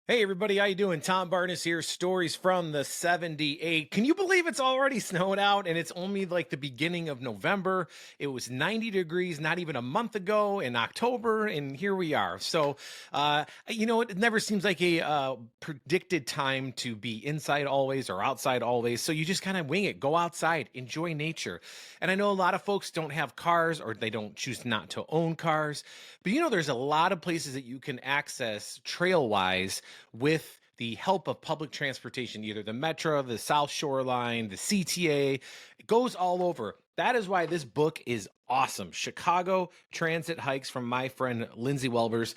Hey everybody, how you doing? Tom Barnas here. Stories from the 78. Can you believe it's already snowed out and it's only like the beginning of November? It was 90 degrees not even a month ago in October, and here we are. It never seems like a predicted time to be inside always or outside always. So you just kind of wing it. Go outside, enjoy nature. And I know a lot of folks don't have cars or they don't choose not to own cars, but there's a lot of places that you can access trail wise with the help of public transportation, either the Metra, the South Shoreline, the CTA. It goes all over. That is why this book is awesome. Chicago Transit Hikes from my friend Lindsay Welbers.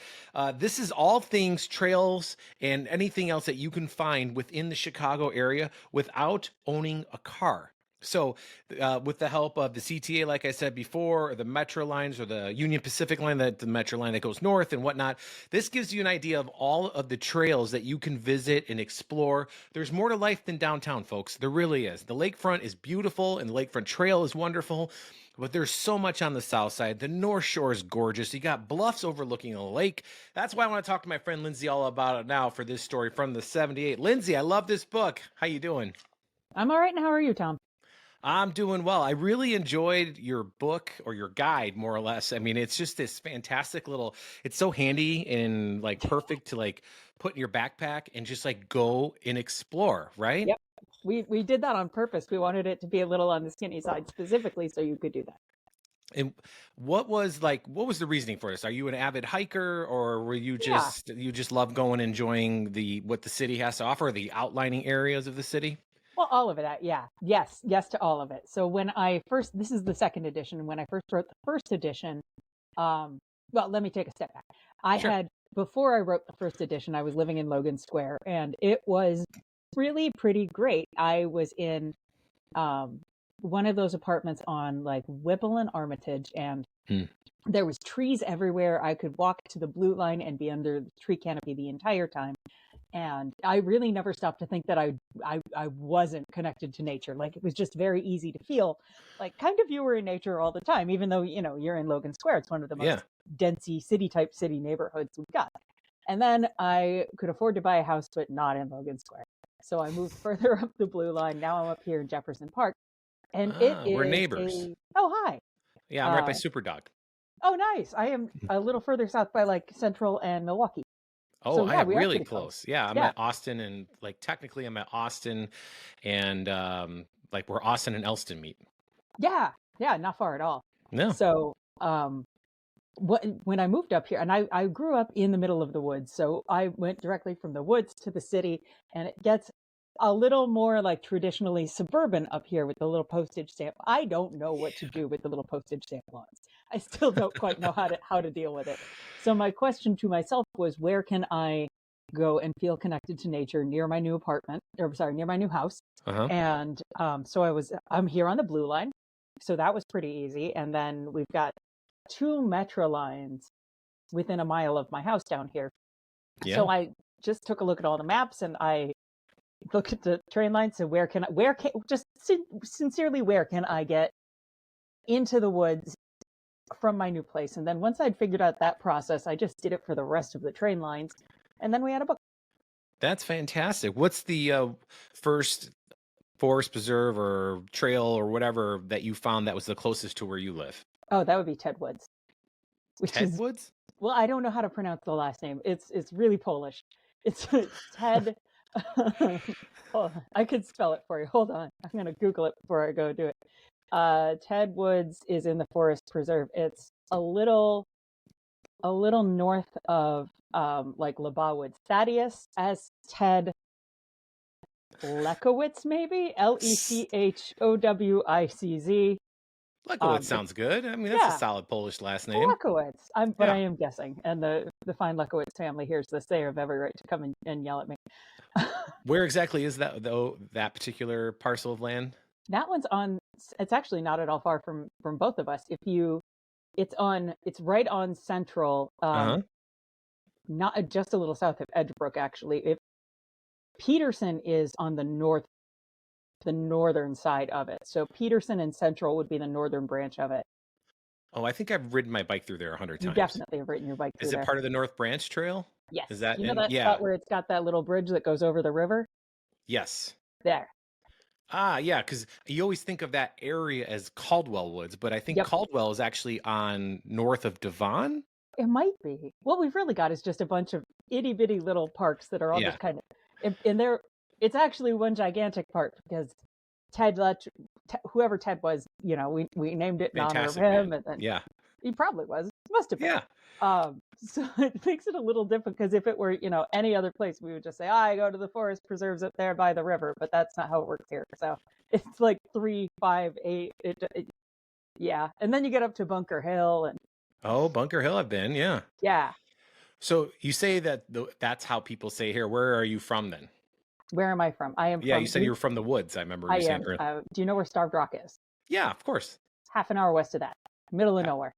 This is all things trails and anything else that you can find within the Chicago area without owning a car. So with the help of the CTA, like I said before, or the Metra lines or the Union Pacific line, the Metra line that goes north and whatnot, this gives you an idea of all of the trails that you can visit and explore. There's more to life than downtown, folks. There really is. The lakefront is beautiful and the lakefront trail is wonderful, but there's so much on the south side. The North Shore is gorgeous. You got bluffs overlooking a lake. That's why I want to talk to my friend Lindsay all about it now for this story from the 78. Lindsay, I love this book. How you doing? I'm all right. And how are you, Tom? I'm doing well. I really enjoyed your book or your guide, more or less. I mean, it's just this fantastic little, it's so handy and like perfect to like put in your backpack and just like go and explore, right? Yep. We did that on purpose. We wanted it to be a little on the skinny side specifically so you could do that. And what was the reasoning for this? Are you an avid hiker or were you just, you just love going, enjoying what the city has to offer, the outlining areas of the city? Well, all of it. Yeah. Yes to all of it. So this is the second edition. When I first wrote the first edition, well, let me take a step back. Sure. Before I wrote the first edition, I was living in Logan Square and it was really pretty great. I was in one of those apartments on like Whipple and Armitage, and there was trees everywhere. I could walk to the blue line and be under the tree canopy the entire time. And I really never stopped to think that I wasn't connected to nature. Like it was just very easy to feel like kind of you were in nature all the time, even though, you're in Logan Square. It's one of the most densey city neighborhoods we've got. And then I could afford to buy a house, but not in Logan Square. So I moved further up the blue line. Now I'm up here in Jefferson Park. And We're neighbors. Oh, hi. Yeah, I'm right by Superdog. Oh, nice. I am a little further south by like Central and Milwaukee. Oh, So, I am we are really pretty close. Yeah, I'm at Austin, and like technically I'm at Austin and like where Austin and Elston meet. Yeah, not far at all. No. So when I moved up here, and I grew up in the middle of the woods, so I went directly from the woods to the city, and it gets a little more like traditionally suburban up here with the little postage stamp. I don't know what to do with the little postage stamp lawns. I still don't quite know how to deal with it. So my question to myself was, where can I go and feel connected to nature near my new near my new house? And so I'm here on the blue line. So that was pretty easy. And then we've got 2 Metra lines within a mile of my house down here. Yeah. So I just took a look at all the maps and I looked at the train line. So sincerely, where can I get into the woods from my new place? And then once I'd figured out that process, I just did it for the rest of the train lines. And then we had a book. That's fantastic. What's the first forest preserve or trail or whatever that you found that was the closest to where you live? Oh, that would be Ted Woods. Ted Woods? Well, I don't know how to pronounce the last name. It's really Polish. It's Ted. I could spell it for you. Hold on. I'm going to Google it before I go do it. Ted Woods is in the forest preserve. It's a little north of like Labaw Woods. Thaddeus as Ted Lekowitz, maybe Lechowicz. Lekowitz sounds good. I mean, that's a solid Polish last name. Lekowitz. But I am guessing. And the fine Lekowitz family hears this. They have every right to come and yell at me. Where exactly is that, though, that particular parcel of land? That one's it's actually not at all far from both of us. It's right on Central, not just a little south of Edgebrook, actually. If Peterson is on the northern side of it. So Peterson and Central would be the northern branch of it. Oh, I think I've ridden my bike through there 100 times. You definitely have ridden your bike through there. Is it part of the North Branch Trail? Is Yes. that You know in? that Yeah. spot where it's got that little bridge that goes over the river? Yes. There. Ah, yeah, because you always think of that area as Caldwell Woods, but I think Yep. Caldwell is actually on north of Devon. It might be. What we've really got is just a bunch of itty bitty little parks that are all Yeah, just kind of, and they're, it's actually one gigantic park because Ted Lutch, whoever Ted was, we named it in honor of fantastic him, man. and then Yeah, he probably was, must have been. yeah. So it makes it a little different because if it were, any other place, we would just say, I go to the forest preserves up there by the river, but that's not how it works here. So it's like 3, 5, 8. Yeah, and then you get up to Bunker Hill, and Oh, Bunker Hill, I've been. Yeah. yeah. So you say that that's how people say here. Where are you from then? Where am I from? I am Yeah, you from. said you were from the woods. I remember I you saying am. earlier. Do you know where Starved Rock is? Yeah, of course. It's half an hour west of that, middle of Ah, nowhere,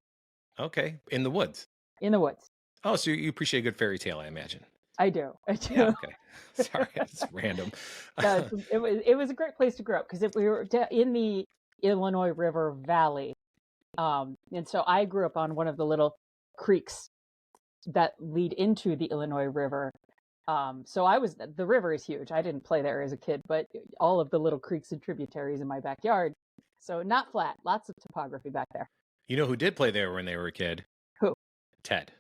okay, in the woods. in the woods. Oh, so you appreciate a good fairy tale, I imagine. I do. I Yeah. do. Okay. Sorry, it's random. No, it was a great place to grow up because we were in the Illinois River Valley, and so I grew up on one of the little creeks that lead into the Illinois River. So the river is huge. I didn't play there as a kid, but all of the little creeks and tributaries in my backyard. So not flat, lots of topography back there. You know who did play there when they were a kid? Who? Ted.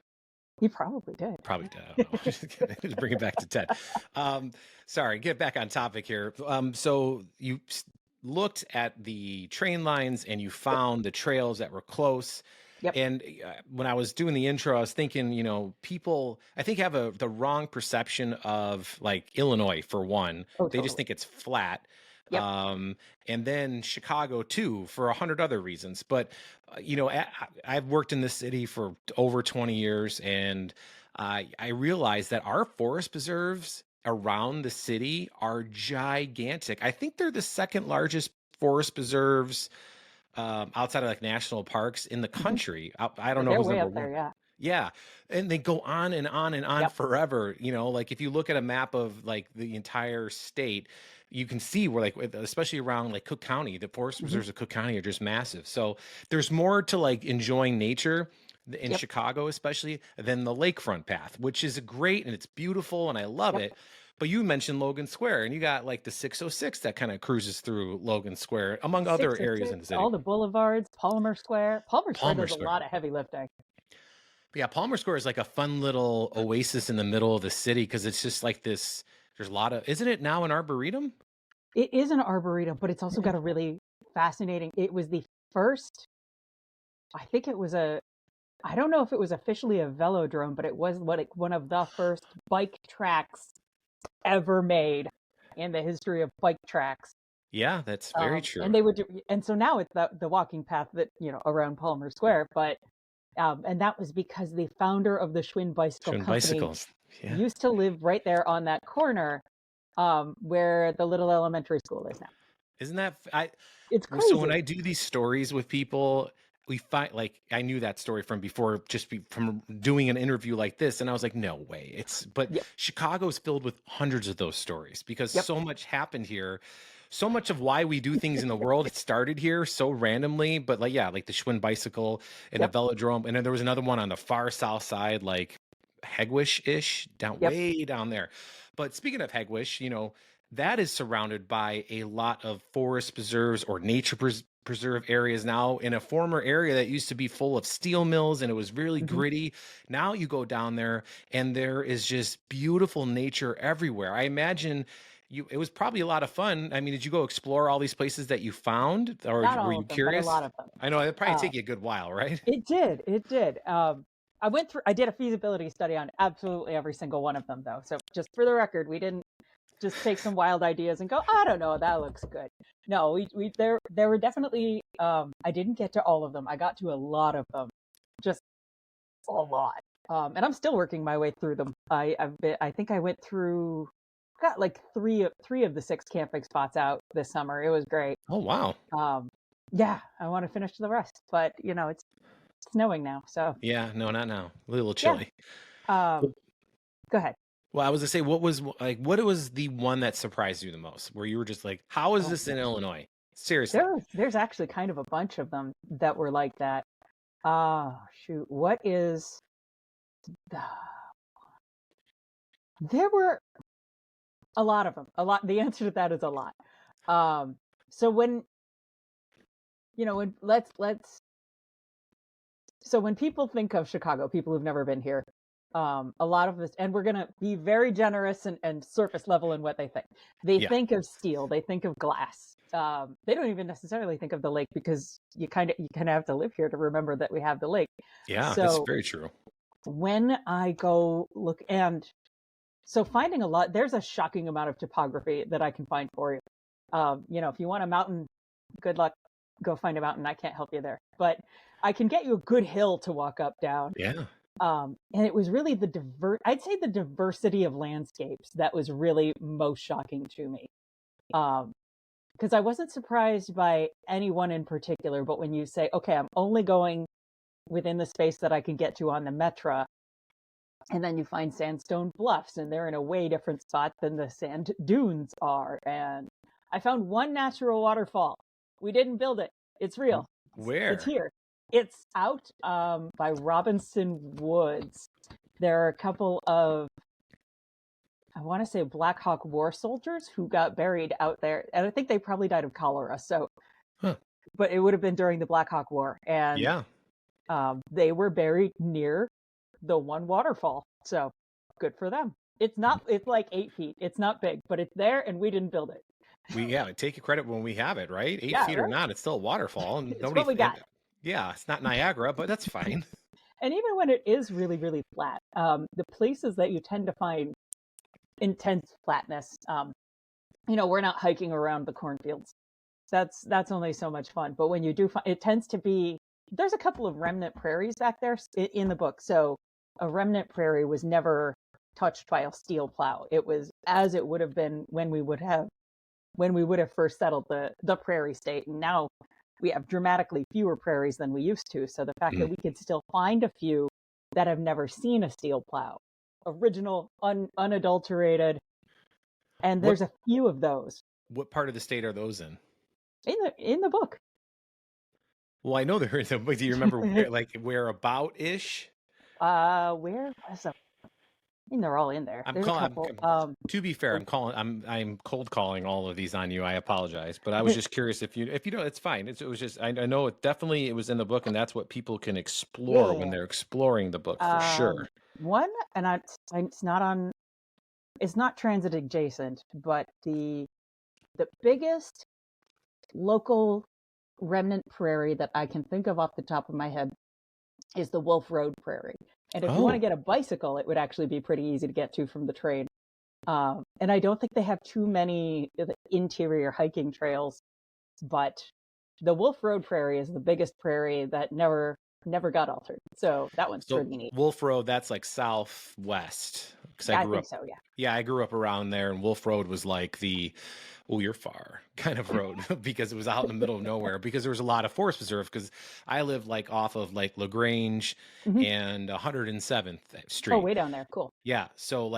He probably did. Probably did. I don't know. Just kidding. Just bring it back to Ted. Sorry, get back on topic here. So you looked at the train lines and you found the trails that were close. Yep. And when I was doing the intro, I was thinking, people, I think, have the wrong perception of like Illinois, for one. Oh, They just totally. think it's flat. Yep. And then Chicago, too, for 100 other reasons. But, I've worked in this city for over 20 years, and I realized that our forest preserves around the city are gigantic. I think they're the second largest forest preserves outside of like national parks in the Mhm. country. I don't know They're who's way number up there, one. yeah. Yeah. And they go on and on and on Yep. forever. Like if you look at a map of like the entire state, you can see where like, especially around like Cook County, the forest Mhm. reserves of Cook County are just massive. So there's more to like enjoying nature in Yep. Chicago, especially than the lakefront path, which is great and it's beautiful and I love Yep. it. But you mentioned Logan Square, and you got like the 606 that kind of cruises through Logan Square, among other areas in the 606, all city. the boulevards, Palmer Square. Palmer Square Palmer does a Square. lot of heavy lifting. But yeah, Palmer Square is like a fun little oasis in the middle of the city because it's just like this. There's a lot of, isn't it now an arboretum? It is an arboretum, but it's also got a really fascinating. It was the first. I think it was a. I don't know if it was officially a velodrome, but it was one of the first bike tracks ever made in the history of bike tracks. Yeah, that's very And true. they would, and so now it's the walking path that around Palmer Square, but and that was because the founder of the Schwinn Bicycle Showing Company bicycles. Yeah. used to live right there on that corner, where the little elementary school is now. Isn't that, I, It's so when crazy. I do these stories with people, we find like, I knew that story from before, from doing an interview like this. And I was like, no way. But Yep. Chicago's filled with hundreds of those stories because Yep. so much happened here. So much of why we do things in the world, it started here so randomly, but like, yeah, like the Schwinn bicycle and the Yep. velodrome. And then there was another one on the far south side, like Hegwish-ish, Yep. way down there. But speaking of Hegwish, that is surrounded by a lot of forest preserves or nature preserve areas now in a former area that used to be full of steel mills and it was really Hmm. gritty. Now you go down there and there is just beautiful nature everywhere. I imagine it was probably a lot of fun. I mean, did you go explore all these places that you found or Not were all you of them, but a curious? lot of them. I know it'd probably Uh, take you a good while, right? it did. It did. I did a feasibility study on absolutely every single one of them, though. So just for the record, we didn't just take some wild ideas and go, I don't know, that looks good. No, there were definitely. I didn't get to all of them. I got to a lot of them, just a lot. And I'm still working my way through them. I think I went through, got like three of the 6 camping spots out this summer. It was great. Oh, wow. Yeah, I want to finish the rest, but it's snowing now, so Yeah, no, not now. A little yeah. chilly. Go ahead. Well, I was gonna say, what was the one that surprised you the most? Where you were just like, how is Oh, this in Illinois? Seriously. there's actually kind of a bunch of them that were like that. Ah, shoot, what is the There were a lot of them. A lot. The answer to that is a lot. So when when let's so when people think of Chicago, people who've never been here, a lot of this, and we're going to be very generous and surface level in what they think. They Yeah. think of steel, they think of glass. They don't even necessarily think of the lake because you kind of have to live here to remember that we have the lake. Yeah, that's So very true. when I go look, and so finding a lot, there's a shocking amount of topography that I can find for you. If you want a mountain, good luck. Go find a mountain. I can't help you there, but I can get you a good hill to walk up down. Yeah. And it was really I'd say the diversity of landscapes that was really most shocking to me. Because I wasn't surprised by anyone in particular, but when you say, okay, I'm only going within the space that I can get to on the Metra, and then you find sandstone bluffs, and they're in a way different spot than the sand dunes are. And I found one natural waterfall. We didn't build it. It's real. It's Where? here. It's out by Robinson Woods. There are a couple of, I want to say, Black Hawk War soldiers who got buried out there. And I think they probably died of cholera. So, Huh. but it would have been during the Black Hawk War. And Yeah. they were buried near the one waterfall. So good for them. It's like 8 feet. It's not big, but it's there and we didn't build it. Take credit when we have it, right? 8 Yeah, feet or right? not, it's still a waterfall, and It's what we got. yeah, it's not Niagara, but that's fine. And even when it is really, really flat, the places that you tend to find intense flatness, we're not hiking around the cornfields. That's only so much fun. But when you do find, it tends to be, there's a couple of remnant prairies back there in the book. So a remnant prairie was never touched by a steel plow. It was as it would have been when we would have first settled the prairie state. And now we have dramatically fewer prairies than we used to. So the fact that we could still find a few that have never seen a steel plow, original, unadulterated, and What there's a few of those what part of the state are those in? in the book. Well, I know they're in the book. Do you remember where about ish? Where was them? I mean, they're all in there. There's a couple. To be fair, I'm cold calling all of these on you. I apologize, but I was just curious if you don't, it's fine. It was just I know it was in the book, and that's what people can explore when Yeah. they're exploring the book for sure. One, and it's not transit adjacent, but the biggest local remnant prairie that I can think of off the top of my head is the Wolf Road Prairie. And if you want to get a bicycle, it would actually be pretty easy to get to from the train. And I don't think they have too many interior hiking trails, but the Wolf Road Prairie is the biggest prairie that never got altered. So that one's pretty neat. Wolf Road, that's like southwest. Because I grew up. So, yeah. Yeah, I grew up around there, and Wolf Road was like the you're far kind of road because it was out in the middle of nowhere because there was a lot of forest preserve because I lived like off of like LaGrange and 107th Street. Oh, way down there. Cool. Yeah. So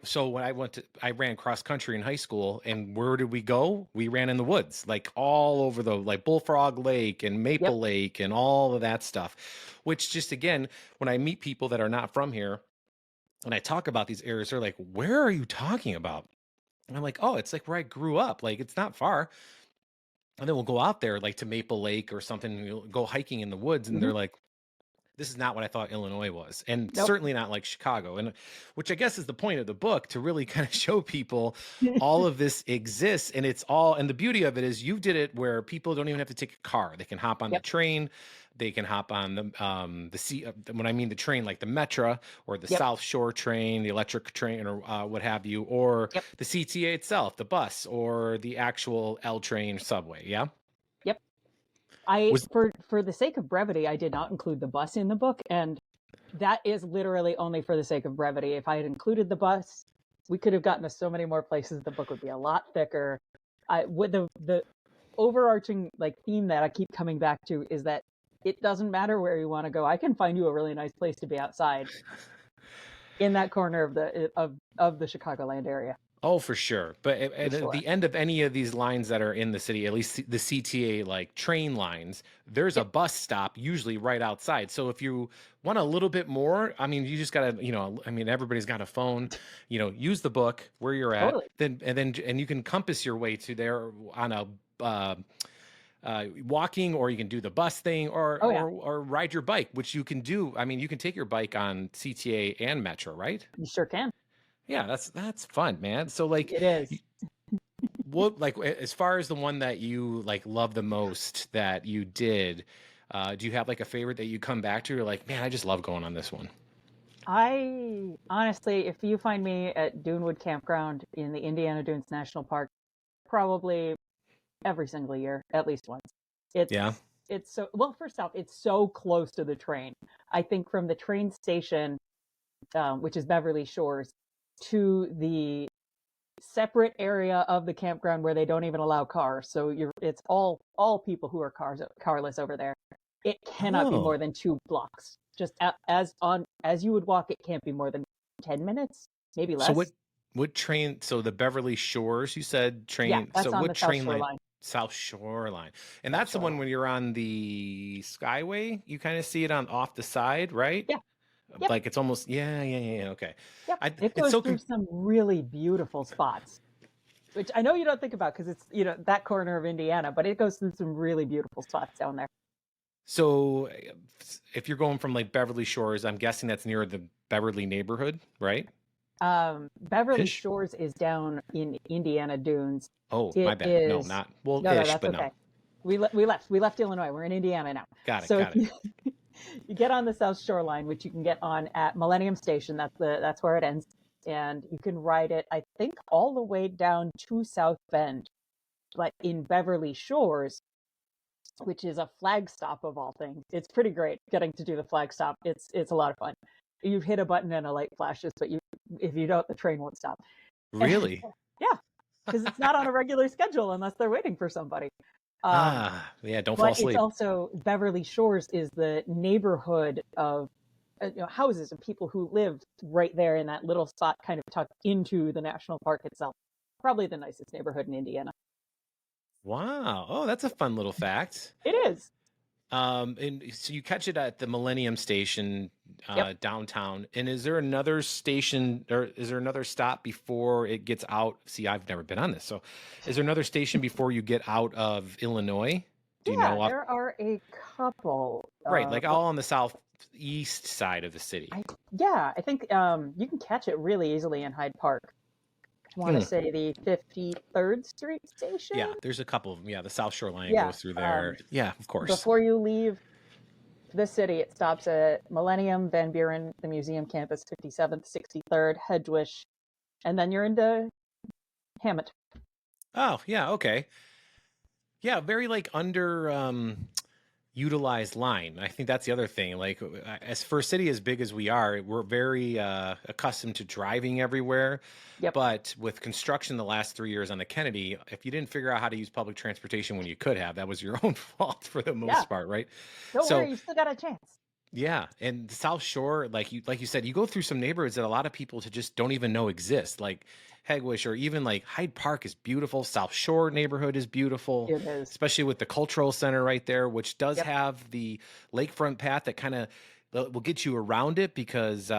so when I ran cross country in high school, and where did we go? We ran in the woods, like all over the like Bullfrog Lake and Maple Lake and all of that stuff, which just, again, when I meet people that are not from here and I talk about these areas, they're like, where are you talking about? And I'm like, oh, it's like where I grew up. Like, it's not far. And then we'll go out there like to Maple Lake or something, and we'll go hiking in the woods. And they're like, this is not what I thought Illinois was. And certainly not like Chicago. And which I guess is the point of the book, to really kind of show people all of this exists. And it's all, and the beauty of it is you did it where people don't even have to take a car. They can hop on the train. They can hop on when I mean the train, like the Metra or the South Shore train, the electric train, or what have you, or the CTA itself, the bus, or the actual L train subway. Yeah. Yep. For the sake of brevity, I did not include the bus in the book, and that is literally only for the sake of brevity. If I had included the bus, we could have gotten to so many more places. The book would be a lot thicker. With the overarching theme that I keep coming back to is that it doesn't matter where you want to go. I can find you a really nice place to be outside in that corner of the Chicagoland area. Oh, for sure. But for at sure. the end of any of these lines that are in the city, at least the CTA like train lines, there's a Yep, bus stop usually right outside. So if you want a little bit more, I mean, you just gotta, I mean, everybody's got a phone, use the book where you're at, totally. and you can compass your way to there on a walking, or you can do the bus thing, or Oh yeah, or ride your bike, which you can do. I mean, you can take your bike on CTA and Metra, right? you sure can. Yeah, that's fun, man. So like, It is. what like as far as the one that you like love the most that you did, do you have like a favorite that you come back to? You're like, man, I just love going on this one. I honestly, if you find me at Dunewood Campground in the Indiana Dunes National Park, probably every single year, at least once. It's Yeah. it's so well. First off, it's so close to the train. I think from the train station, which is Beverly Shores, to the separate area of the campground where they don't even allow cars. So it's all people who are carless over there. It cannot be more Oh, than 2 blocks. Just as you would walk, it can't be more than 10 minutes, maybe so less. what train? So the Beverly Shores, you said Yeah, train. So that's on what the South train Shore line? line. South Shore line, and South that's the Shore one line. when you're on the Skyway. You kind of see it on off the side, right? Yeah. Yep. Like it's almost yeah. Okay, Yep. I It it's goes so through some really beautiful spots, which I know you don't think about because it's that corner of Indiana, but it goes through some really beautiful spots down there. So if you're going from like Beverly Shores, I'm guessing that's near the Beverly neighborhood, right? Beverly Ish. Shores is down in Indiana Dunes. Oh, my It bad. No, is not well, no, ish, that's but no. okay. We left Illinois. We're in Indiana now. Got it. So if Got it. you you get on the South Shore line, which you can get on at Millennium Station, that's where it ends, and you can ride it. I think all the way down to South Bend, but in Beverly Shores, which is a flag stop of all things. It's pretty great getting to do the flag stop. It's a lot of fun. You hit a button and a light flashes, but if you don't, the train won't stop. Really? Yeah, because it's not on a regular schedule unless they're waiting for somebody. Um, Ah, yeah. Don't fall but it's asleep. also Beverly Shores is the neighborhood of houses and people who live right there in that little spot, kind of tucked into the national park itself. Probably the nicest neighborhood in Indiana. Wow. Oh, that's a fun little fact. It is. And so you catch it at the Millennium Station, Yep. downtown. And is there another station, or is there another stop before it gets out? See, I've never been on this. So is there another station before you get out of Illinois? Do you Yeah, know off? there are a couple. Right, like all on the southeast side of the city. I think you can catch it really easily in Hyde Park. I want to Hmm. say the 53rd Street Yeah, station. there's a couple of them. Yeah, the South Shore line Yeah. goes through there. Yeah, of course. Before you leave the city, it stops at Millennium, Van Buren, the museum campus, 57th, 63rd, Hedgewish, and then you're into Hammett. Oh, yeah, okay. Yeah, very like under utilized line. I think that's the other thing. Like as for a city as big as we are, we're very accustomed to driving everywhere. Yep. But with construction the last 3 years on the Kennedy, if you didn't figure out how to use public transportation when you could have, that was your own fault for the Yeah. most part, right? Don't So worry, you still got a chance. yeah, and the South Shore, like you said, you go through some neighborhoods that a lot of people to just don't even know exist, like Hegwish, or even like Hyde Park is beautiful. South Shore neighborhood is beautiful, It is. especially with the cultural center right there, which does Yep. have the lakefront path that kind of will get you around it because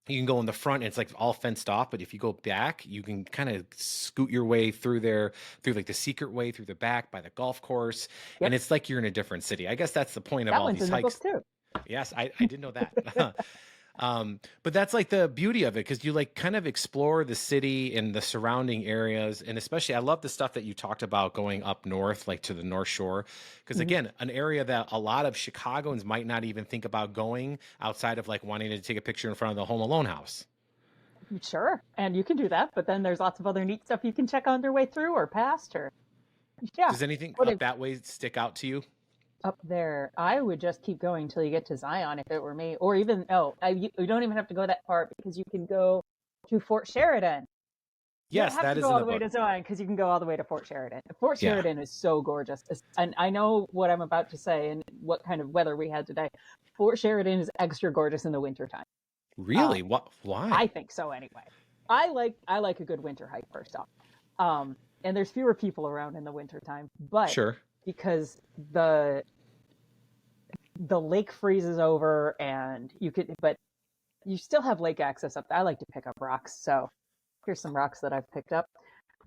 you can go in the front and it's like all fenced off, but if you go back, you can kind of scoot your way through there, through like the secret way through the back by the golf course, and Yep. it's like you're in a different city. I guess that's the point of That all one's these in the book hikes. too. Yes, I did know that. But that's like the beauty of it because you like kind of explore the city and the surrounding areas. And especially, I love the stuff that you talked about going up north, like to the North Shore. Because Mhm. again, an area that a lot of Chicagoans might not even think about going outside of like wanting to take a picture in front of the Home Alone house. Sure, and you can do that, but then there's lots of other neat stuff you can check on your way through or past, or yeah. Does anything What up that way stick out to you? up there? I would just keep going until you get to Zion if it were me, or even you don't even have to go that far because you can go to Fort Sheridan. You don't Yes, have that to is go in all the the way book. to Zion because you can go all the way to Fort Sheridan. Fort Yeah. Sheridan is so gorgeous, and I know what I'm about to say and what kind of weather we had today. Fort Sheridan is extra gorgeous in the wintertime. Uh, Really? What? I Why? think so anyway. I like a good winter hike first off. And there's fewer people around in the winter time, but Sure. because the lake freezes over and but you still have lake access up there. I like to pick up rocks. So here's some rocks that I've picked up.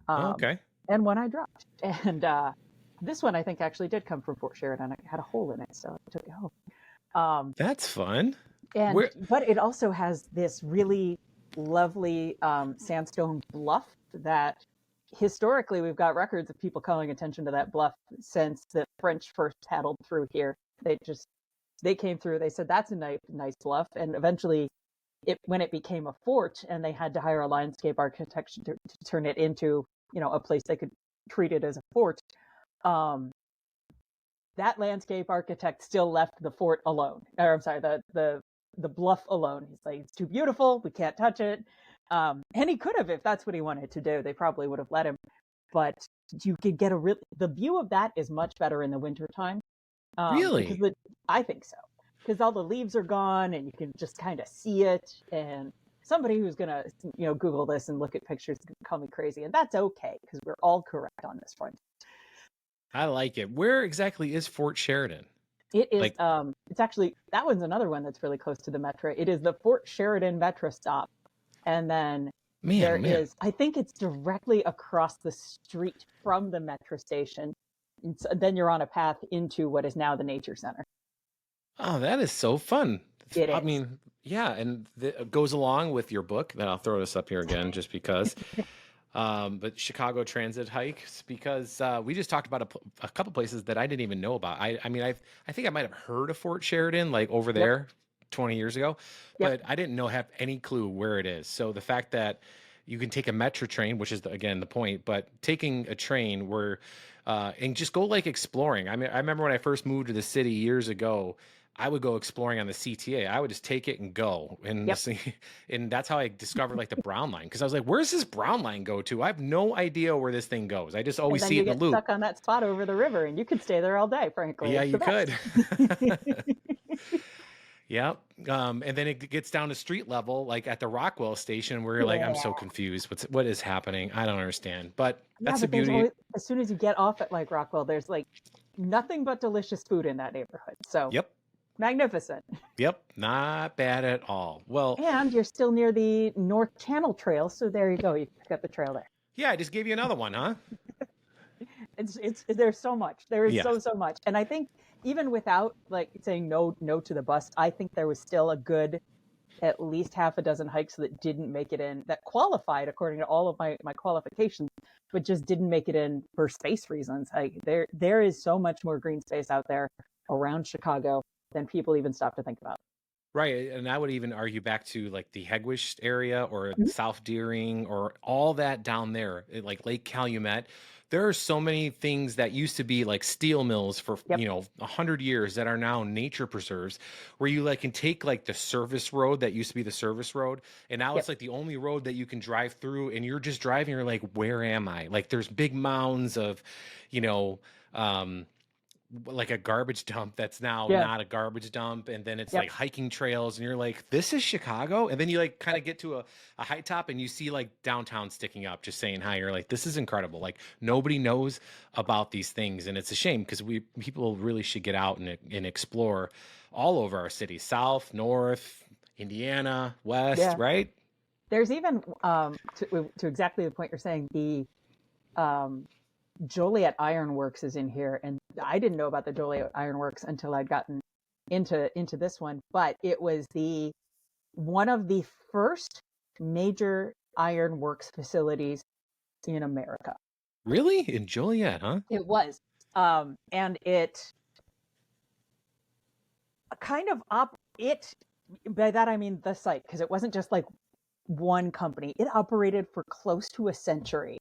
Okay. And one I dropped. And this one I think actually did come from Fort Sheridan. It had a hole in it, so I took it home. That's fun. And Where but it also has this really lovely sandstone bluff that historically we've got records of people calling attention to that bluff since the French first paddled through here. They came through. They said that's a nice bluff, and eventually, when it became a fort, and they had to hire a landscape architect to turn it into a place they could treat it as a fort. That landscape architect still left the fort alone. Or I'm sorry, the bluff alone. He's like, it's too beautiful. We can't touch it. And he could have if that's what he wanted to do. They probably would have let him. But you could get the view of that is much better in the wintertime. really? I think so. Because all the leaves are gone and you can just kind of see it. And somebody who's going to, Google this and look at pictures can call me crazy. And that's okay because we're all correct on this front. I like it. Where exactly is Fort Sheridan? It is, Like, it's actually, that one's another one that's really close to the Metra. It is the Fort Sheridan Metra stop. And then man. I think it's directly across the street from the Metra station. And so then you're on a path into what is now the Nature Center. Oh, that is so fun. It I is. mean, yeah, and it goes along with your book. Then I'll throw this up here again just because. But Chicago Transit hikes because we just talked about a couple places that I didn't even know about. I mean, I think I might have heard of Fort Sheridan like over Yep. there 20 years ago, Yep. but I didn't have any clue where it is. So the fact that you can take a Metra train, which is again the point, but taking a train where and just go like exploring. I mean, I remember when I first moved to the city years ago. I would go exploring on the CTA. I would just take it and go, and Yep. and that's how I discovered like the brown line because I was like, "Where's this brown line go to?" I have no idea where this thing goes. I just And always then see you it in a get loop. stuck on that spot over the river and you could stay there all day, frankly. Yeah, It's the you could. best. Yep. And then it gets down to street level, like at the Rockwell station, where you're like, "I'm so Yeah. confused. What is happening? I don't understand." But Yeah, that's the but there's beauty. always, as soon as you get off at like Rockwell, there's like nothing but delicious food in that neighborhood. So Yep. magnificent. Yep. Not bad at all. Well, And you're still near the North Channel Trail. So there you go. You pick up the trail there. yeah, I just gave you another one, huh? It's there's so much. There is Yeah. so much. And I think even without like saying no to the bus, I think there was still a good at least half a dozen hikes that didn't make it in that qualified according to all of my qualifications, but just didn't make it in for space reasons. Like there is so much more green space out there around Chicago than people even stop to think about. Right. And I would even argue back to like the Hegwish area or Mhm. South Deering or all that down there, like Lake Calumet. There are so many things that used to be like steel mills for, Yep. 100 years that are now nature preserves where you like can take like the service road that used to be the service road. And now Yep. it's like the only road that you can drive through and you're just driving. You're like, where am I? Like there's big mounds of, you know, like a garbage dump that's now Yeah. not a garbage dump, and then it's Yep. like hiking trails and you're like, this is Chicago. And then you like kind of get to a high top and you see like downtown sticking up just saying hi. You're like, this is incredible. Like nobody knows about these things, and it's a shame because people really should get out and explore all over our city, south, north, Indiana, west, Yeah. right? There's even to exactly the point you're saying, the um Joliet Iron Works is in here, and I didn't know about the Joliet Iron Works until I'd gotten into this one. But it was one of the first major iron works facilities in America. Really? In Joliet, huh? It was, and it kind of it. By that I mean the site, because it wasn't just like one company. It operated for close to a century.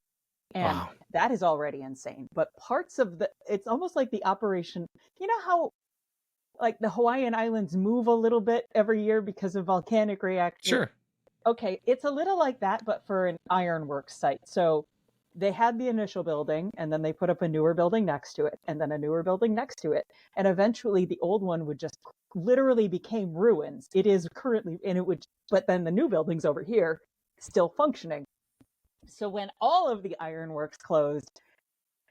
And Wow. that is already insane. But parts of it's almost like the operation, you know how like the Hawaiian Islands move a little bit every year because of volcanic reaction? Sure. Okay, it's a little like that, but for an ironworks site. So they had the initial building and then they put up a newer building next to it and then a newer building next to it. And eventually the old one would just literally became ruins. It is currently, and it would, but then the new building's over here. still functioning. So when all of the ironworks closed,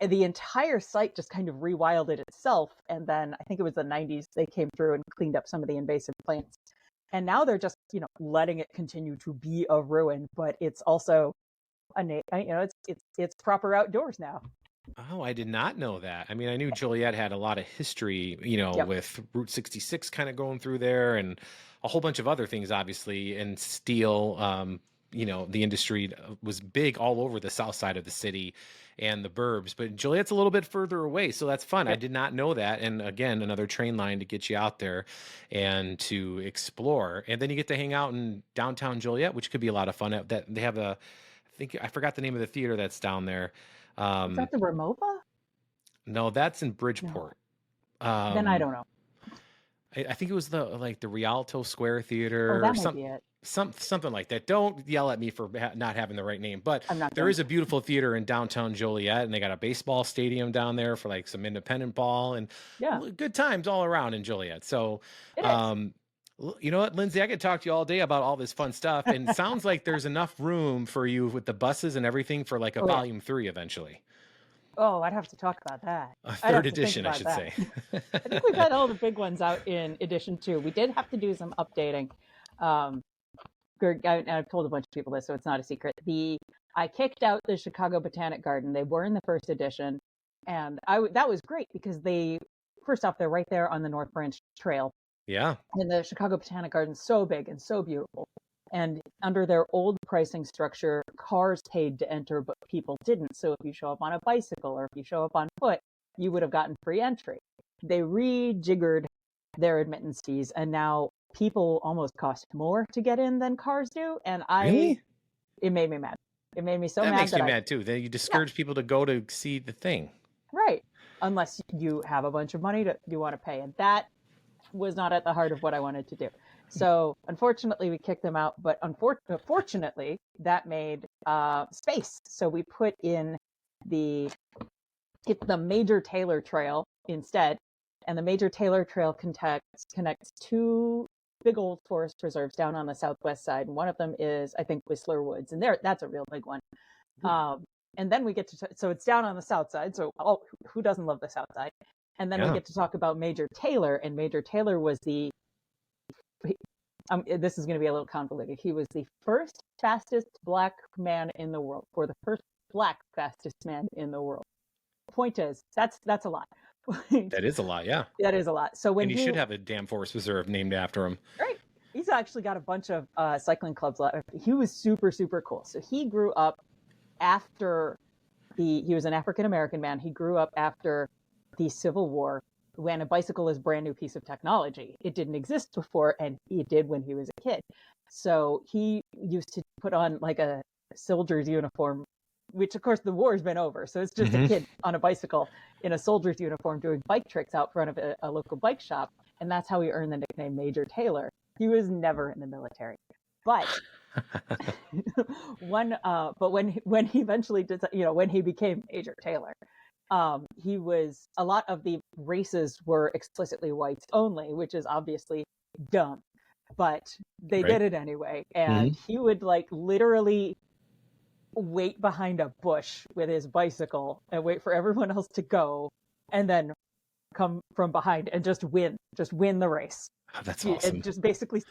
the entire site just kind of rewilded itself. And then I think it was the 90s, they came through and cleaned up some of the invasive plants. And now they're just, letting it continue to be a ruin, but it's also it's proper outdoors now. Oh, I did not know that. I mean, I knew Joliet had a lot of history, Yep. with Route 66 kind of going through there and a whole bunch of other things, obviously, and steel. The industry was big all over the south side of the city and the burbs, but Joliet's a little bit further away. So that's fun. I Yep. did not know that. And again, another train line to get you out there and to explore. And then you get to hang out in downtown Joliet, which could be a lot of fun. That they have I think I forgot the name of the theater that's down there. Is that the Remova? No, that's in No. Bridgeport. Then I don't know. I think it was the Rialto Square Oh, Theater or that might be it. something like that. Don't yell at me for not having the right name, but I'm not there going is a beautiful theater in downtown Joliet, and they got a baseball stadium down there for like some independent ball and Yeah, good times all around in Joliet. So, it is. you know what, Lindsay, I could talk to you all day about all this fun stuff, and it sounds like there's enough room for you with the buses and everything for like a Oh, yeah. volume 3 eventually. Oh, I'd have to talk about that. A I'd third have to think edition, I about should that. say. I think we've had all the big ones out in edition 2. We did have to do some updating. I've told a bunch of people this, so it's not a secret. I kicked out the Chicago Botanic Garden. They were in the first edition, and that was great because first off, they're right there on the North Branch Trail. Yeah. And the Chicago Botanic Garden's so big and so beautiful. And under their old pricing structure, cars paid to enter, but people didn't. So if you show up on a bicycle or if you show up on foot, you would have gotten free entry. They rejiggered their admittance fees, and now people almost cost more to get in than cars do. And Really? It made me mad. It made me so That mad makes that me mad too. Then you discourage people to go to see the thing. Right. Unless you have a bunch of money you want to pay. And that was not at the heart of what I wanted to do. So unfortunately, we kicked them out. But fortunately, that made space. So we put in the Major Taylor Trail instead. And the Major Taylor Trail connects two big old forest preserves down on the southwest side. And one of them is, I think, Whistler Woods. And that's a real big one. And then we get so it's down on the south side. So who doesn't love the south side? And then we get to talk about Major Taylor. And Major Taylor was this is going to be a little convoluted. He was the first fastest black man in the world, or the first black fastest man in the world. Point is, that's a lot. That is a lot, yeah. That is a lot. So when he should have a damn forest preserve named after him. Right. He's actually got a bunch of cycling clubs left. He was super, super cool. So he grew up after he was an African-American man. He grew up after the Civil War when a bicycle is a brand new piece of technology. It didn't exist before, and it did when he was a kid. So he used to put on like a soldier's uniform, which of course the war's been over. So it's just a kid on a bicycle in a soldier's uniform doing bike tricks out front of a local bike shop. And that's how he earned the nickname Major Taylor. He was never in the military. But when he eventually did, when he became Major Taylor, a lot of the races were explicitly whites only, which is obviously dumb, but they did it anyway. And he would like literally wait behind a bush with his bicycle and wait for everyone else to go, and then come from behind and just win the race. Oh, that's awesome. And just basically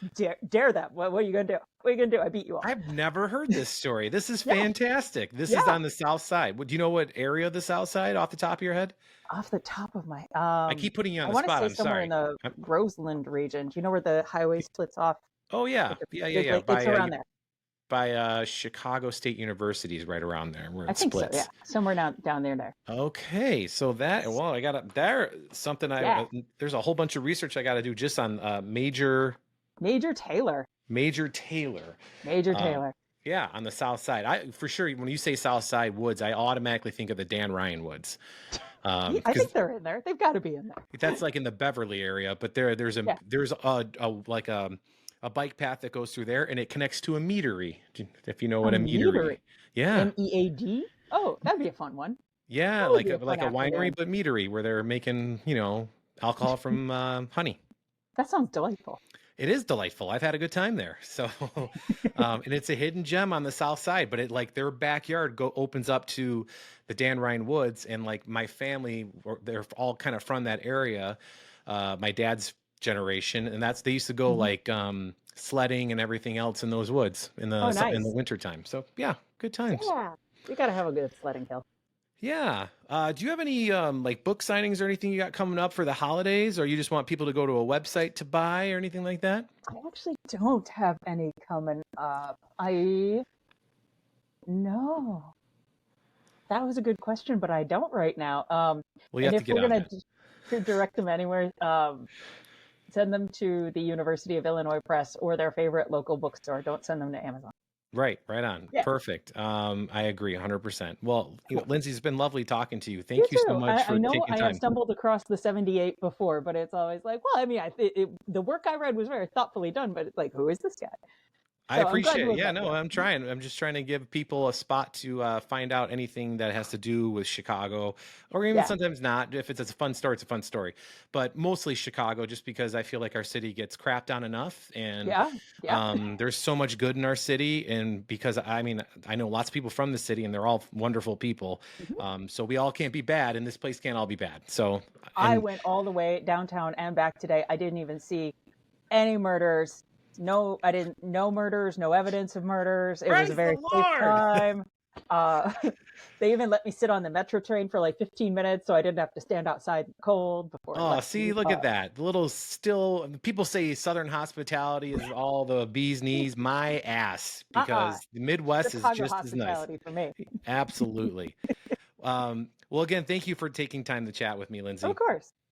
dare them. What are you gonna do? What are you gonna do? I beat you all. I've never heard this story. This is fantastic. This is on the south side. Do you know what area of the south side off the top of your head? Off the top of my I keep putting you on the spot. I want to say somewhere in the Roseland region. Do you know where the highway splits off? Oh yeah, yeah. It's around there. By Chicago State University is right around there where it splits. So, yeah. Somewhere down there. Okay, so I got something there's a whole bunch of research I got to do just on Major Taylor. Major Taylor. Yeah, on the south side. For sure, when you say south side woods, I automatically think of the Dan Ryan woods. I think they're in there. They've got to be in there. That's like in the Beverly area, but there's a bike path that goes through there, and it connects to a meadery. If you know what a meadery. Yeah. MEAD? Oh, that'd be a fun one. Yeah, like a winery, but meadery, where they're making, alcohol from honey. That sounds delightful. It is delightful. I've had a good time there. So, and it's a hidden gem on the south side, but it like their backyard opens up to the Dan Ryan Woods, and like my family, they're all kind of from that area. My dad's generation, and they used to go Mhm. like sledding and everything else in those woods Oh, in the nice. winter time. So yeah, good times. Yeah. You got to have a good sledding hill. Yeah. Do you have any like book signings or anything you got coming up for the holidays, or you just want people to go to a website to buy or anything like that? I actually don't have any coming up. I no. That was a good question, but I don't right now. Well, you And have to if get we're on gonna it. to direct them anywhere, send them to the University of Illinois Press or their favorite local bookstore. Don't send them to Amazon. Right, right on. Yeah, Perfect. I agree 100%. Well, cool. Lindsay, it's been lovely talking to you. You Thank you so too. much I for know taking I have time. stumbled across the 78 before, but it's always like, well, I mean, the work I read was very thoughtfully done, but it's like, who is this guy? I So I'm glad appreciate you it. went Yeah, back no, to it. I'm trying. I'm just trying to give people a spot to find out anything that has to do with Chicago, or even Yeah, sometimes not. If it's a fun story, it's a fun story. But mostly Chicago, just because I feel like our city gets crapped on enough, and yeah, yeah. there's so much good in our city. And because I mean, I know lots of people from the city, and they're all wonderful people. Mhm. So we all can't be bad, and this place can't all be bad. So, I and went all the way downtown and back today. I didn't even see any murders. No, I didn't. No murders. No evidence of murders. It was a praise the very safe Lord. time. Uh, they even let me sit on the Metra train for like 15 minutes, so I didn't have to stand outside in the cold before it Oh, left. see, look at that. The little still people say Southern hospitality is all the bee's knees. My ass, Uh-uh. because the Midwest is Chicago just as nice. hospitality for me. Absolutely. Well, again, thank you for taking time to chat with me, Of Lindsay. course.